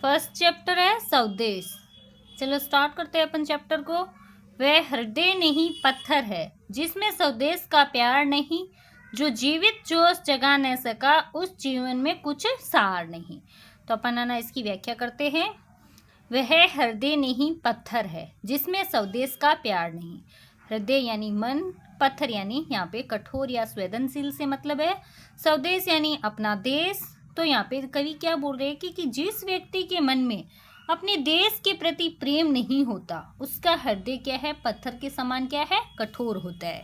First chapter है स्वदेश। चलो स्टार्ट करते हैं अपन चैप्टर को। वह हृदय नहीं पत्थर है जिसमें स्वदेश का प्यार नहीं, जो जीवित जोश जगा न सका उस जीवन में कुछ सार नहीं। तो अपन ना इसकी व्याख्या करते हैं। वह हृदय नहीं पत्थर है जिसमें स्वदेश का प्यार नहीं। हृदय यानी मन, पत्थर यानी यहाँ पे कठोर या संवेदनशील से मतलब है। स्वदेश यानी अपना देश। तो यहाँ पे कवि क्या बोल रहे हैं कि जिस व्यक्ति के मन में अपने देश के प्रति प्रेम नहीं होता उसका हृदय क्या है, पत्थर के समान क्या है, कठोर होता है।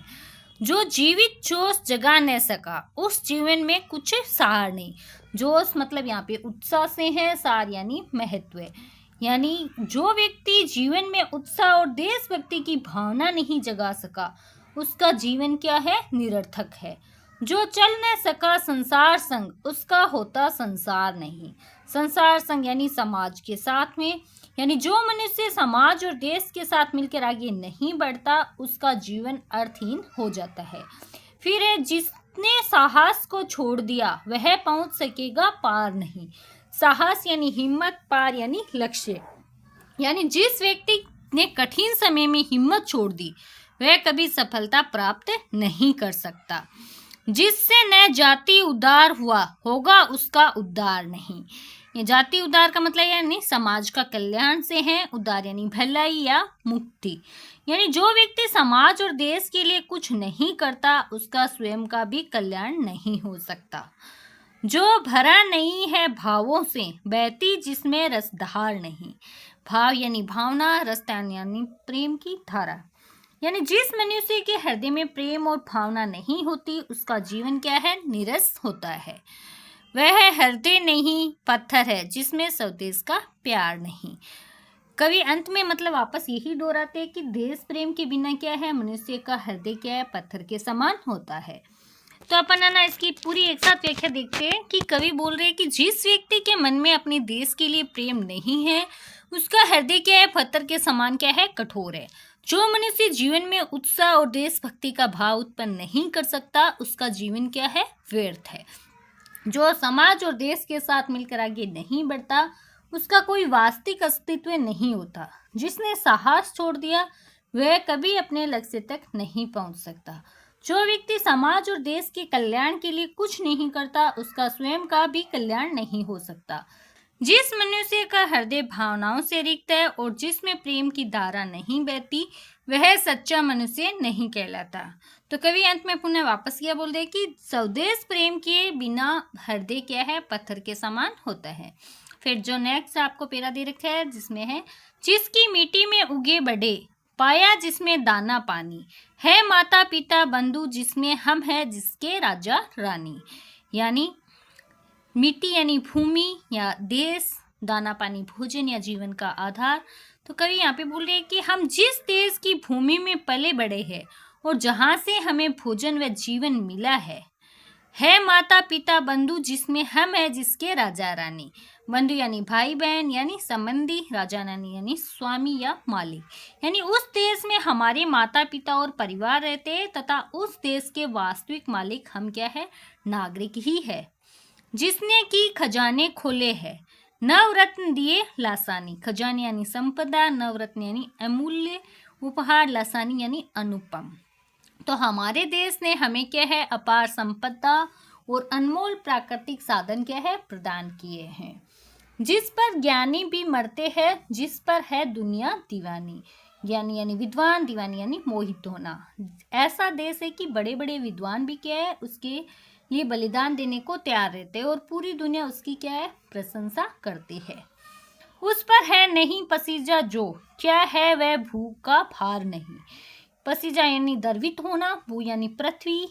जो जीवित जोश जगा न सका उस जीवन में कुछ सार नहीं। जोश मतलब यहाँ पे उत्साह से है, सार यानी महत्व। यानी जो व्यक्ति जीवन में उत्साह और देशभक्ति की भावना नहीं जगा सका उसका जीवन क्या है, निरर्थक है। जो चल न सका संसार संग उसका होता संसार नहीं। संसार संग यानी समाज के साथ में, यानी जो मनुष्य समाज और देश के साथ मिलकर आगे नहीं बढ़ता उसका जीवन अर्थहीन हो जाता है। फिर है जिसने साहस को छोड़ दिया वह पहुंच सकेगा पार नहीं। साहस यानी हिम्मत, पार यानी लक्ष्य। यानी जिस व्यक्ति ने कठिन समय में हिम्मत छोड़ दी वह कभी सफलता प्राप्त नहीं कर सकता। जिससे न जाति उद्धार हुआ होगा उसका उद्धार नहीं। ये जाति उद्धार का मतलब यानी समाज का कल्याण से है, उद्धार यानी भलाई या मुक्ति। यानी जो व्यक्ति समाज और देश के लिए कुछ नहीं करता उसका स्वयं का भी कल्याण नहीं हो सकता। जो भरा नहीं है भावों से बहती जिसमें रसधार नहीं। भाव यानी भावना, रस यानी प्रेम की धारा। यानी जिस मनुष्य के हृदय में प्रेम और भावना नहीं होती उसका जीवन क्या है, निरस होता है। वह हृदय नहीं पत्थर है जिसमें स्वदेश का प्यार नहीं। कवि अंत में मतलब वापस यही दोहराते हैं कि देश प्रेम के बिना क्या है, मनुष्य का हृदय क्या है, पत्थर के समान होता है। तो अपन ना इसकी पूरी एक साथ व्याख्या देखते हैं कि कवि बोल रहे हैं कि जिस व्यक्ति के मन में अपने देश के लिए प्रेम नहीं है उसका हृदय क्या है, पत्थर के समान क्या है, कठोर है। जो मनुष्य जीवन में उत्साह और देशभक्ति का भाव उत्पन्न नहीं कर सकता उसका जीवन क्या है, व्यर्थ है। जो समाज और देश के साथ मिलकर आगे नहीं बढ़ता उसका कोई वास्तविक अस्तित्व नहीं होता। जिसने साहस छोड़ दिया वह कभी अपने लक्ष्य तक नहीं पहुंच सकता। जो व्यक्ति समाज और देश के कल्याण के लिए कुछ नहीं करता उसका स्वयं का भी कल्याण नहीं हो सकता। जिस मनुष्य का हृदय भावनाओं से रिक्त है और जिसमें प्रेम की धारा नहीं बहती वह सच्चा मनुष्य नहीं कहलाता। तो कवि अंत में पुनः वापस यह बोल दे कि स्वदेश प्रेम के बिना हृदय क्या है, पत्थर के समान होता है। फिर जो नेक्स्ट आपको पेरा दे रखा है जिसमें है जिसकी मिट्टी में उगे बढ़े पाया जिसमें दाना पानी है, माता पिता बंधु जिसमें हम है जिसके राजा रानी। यानी मिट्टी यानी भूमि या देश, दाना पानी भोजन या जीवन का आधार। तो कवि यहाँ पे बोल रहे हैं कि हम जिस देश की भूमि में पले बड़े हैं और जहाँ से हमें भोजन व जीवन मिला है माता पिता बंधु जिसमें हम है जिसके राजा रानी। बंधु यानी भाई बहन यानी संबंधी, राजा रानी यानी स्वामी या मालिक। यानी उस देश में हमारे माता पिता और परिवार रहते हैं तथा उस देश के वास्तविक मालिक हम क्या है, नागरिक ही है। जिसने की खजाने खोले हैं नवरत्न दिए लासानी। खजाने यानी संपदा, नवरत्न यानी अमूल्य उपहार, लासानी यानी अनुपम। तो हमारे देश ने हमें क्या है, अपार संपदा और अनमोल प्राकृतिक साधन क्या है, प्रदान किए हैं। जिस पर ज्ञानी भी मरते हैं जिस पर है दुनिया दीवानी। ज्ञानी यानी विद्वान, दीवानी यानी मोहित होना। ऐसा देश है कि बड़े बड़े विद्वान भी क्या है उसके लिए बलिदान देने को तैयार रहते हैं और पूरी दुनिया उसकी क्या है, प्रशंसा करती है। उस पर है नहीं पसीजा जो क्या है वह भूख का भार नहीं। पसीजा यानी गर्वित होना, भू यानी पृथ्वी,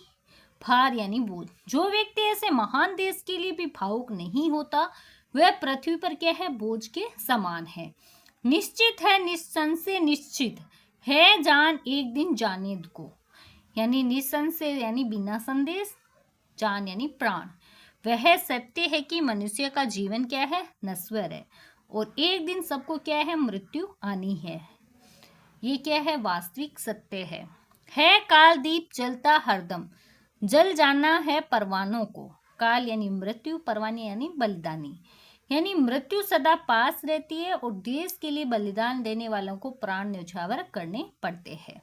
भार यानी बोझ। जो व्यक्ति ऐसे महान देश के लिए भी भावुक नहीं होता वह पृथ्वी पर क्या है, बोझ के समान है। निश्चित है निसंशय निश्चित है जान एक दिन जाने को। यानी निसंशय यानी बिना संदेश, जान यानी प्राण। वह सत्य है कि मनुष्य का जीवन क्या है, नश्वर है और एक दिन सबको क्या है, मृत्यु आनी है। ये क्या है, वास्तविक सत्य है काल दीप जलता हरदम जल जाना है परवानों को। काल यानी मृत्यु, परवाने यानी बलिदानी। यानी मृत्यु सदा पास रहती है और देश के लिए बलिदान देने वालों को प्राण न्यौछावर करने पड़ते हैं।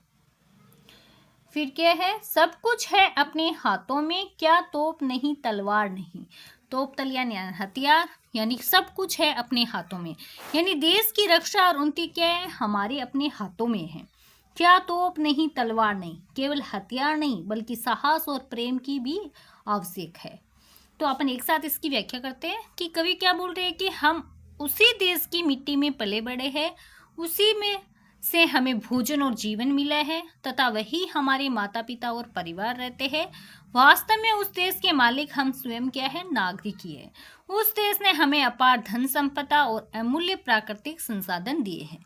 फिर क्या है, सब कुछ है अपने हाथों में, क्या तोप नहीं तलवार नहीं। तोप तल यानी हथियार, यानी सब कुछ है अपने हाथों में, यानी देश की रक्षा और उन्नति क्या है, हमारे अपने हाथों में है। क्या तोप नहीं तलवार नहीं, केवल हथियार नहीं बल्कि साहस और प्रेम की भी आवश्यक है। तो अपन एक साथ इसकी व्याख्या करते हैं कि कवि क्या बोल रहे हैं कि हम उसी देश की मिट्टी में पले बड़े हैं, उसी में से हमें भोजन और जीवन मिला है तथा वही हमारे माता पिता और परिवार रहते हैं। वास्तव में उस देश के मालिक हम स्वयं क्या है, नागरिक ही है। उस देश ने हमें अपार धन संपदा और अमूल्य प्राकृतिक संसाधन दिए हैं।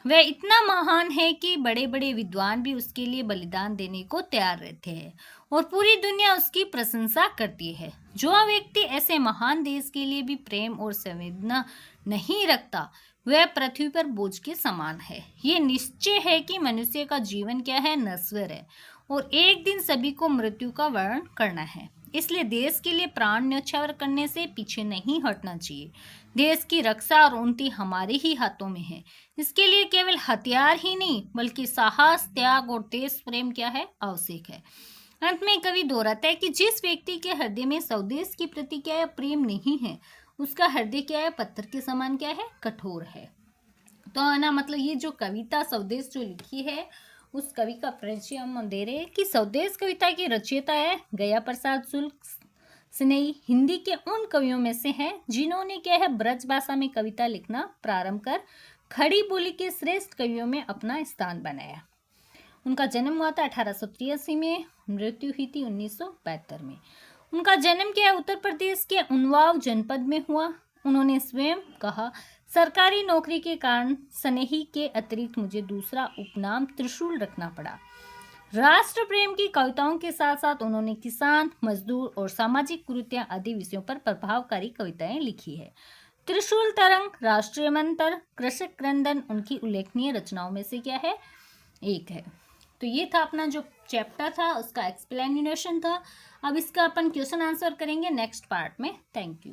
वह इतना महान है कि बड़े बड़े विद्वान भी उसके लिए बलिदान देने को तैयार रहते हैं और पूरी दुनिया उसकी प्रशंसा करती है। जो व्यक्ति ऐसे महान देश के लिए भी प्रेम और संवेदना नहीं रखता वह पृथ्वी पर बोझ के समान है। ये निश्चय है कि मनुष्य का जीवन क्या है, नश्वर है और एक दिन सभी को मृत्यु का वर्ण करना है। इसलिए देश के लिए प्राण न्यौछावर करने से पीछे नहीं हटना चाहिए। देश की रक्षा और उन्नति हमारे ही हाथों में है। इसके लिए केवल हथियार ही नहीं बल्कि साहस, त्याग और देश प्रेम क्या है, आवश्यक है। अंत में कवि दोहराता है कि जिस व्यक्ति के हृदय में स्वदेश की प्रति क्या है, प्रेम नहीं है, उसका हृदय क्या है, पत्थर के समान क्या है, कठोर है। तो है ना, मतलब ये जो कविता स्वदेश जो लिखी है उस कवि का परिचय हम दे रहे हैं कि स्वदेश कविता की रचयिता है गया प्रसाद शुक्ल स्नेही, हिंदी के उन कवियों में से हैं जिन्होंने क्या है, ब्रज भाषा में कविता लिखना प्रारंभ कर खड़ी बोली के श्रेष्ठ कवियों में अपना स्थान बनाया। उनका जन्म हुआ था 1883 में, मृत्यु हुई थी 1972 में। उनका जन्म क्या है, उत्तर प्रदेश के उन्नाव जनपद में हुआ। उन्होंने स्वयं कहा, सरकारी नौकरी के कारण स्नेही के अतिरिक्त मुझे दूसरा उपनाम त्रिशूल रखना पड़ा। राष्ट्र प्रेम की कविताओं के साथ साथ उन्होंने किसान, मजदूर और सामाजिक कुरीतियां आदि विषयों पर प्रभावकारी कविताएं लिखी है। त्रिशूल तरंग, राष्ट्रीय मंत्र, कृषक क्रंदन उनकी उल्लेखनीय रचनाओं में से क्या है, एक है। तो ये था अपना जो चैप्टर था उसका एक्सप्लेनेशन था। अब इसका अपन क्वेश्चन आंसर करेंगे नेक्स्ट पार्ट में। Thank you.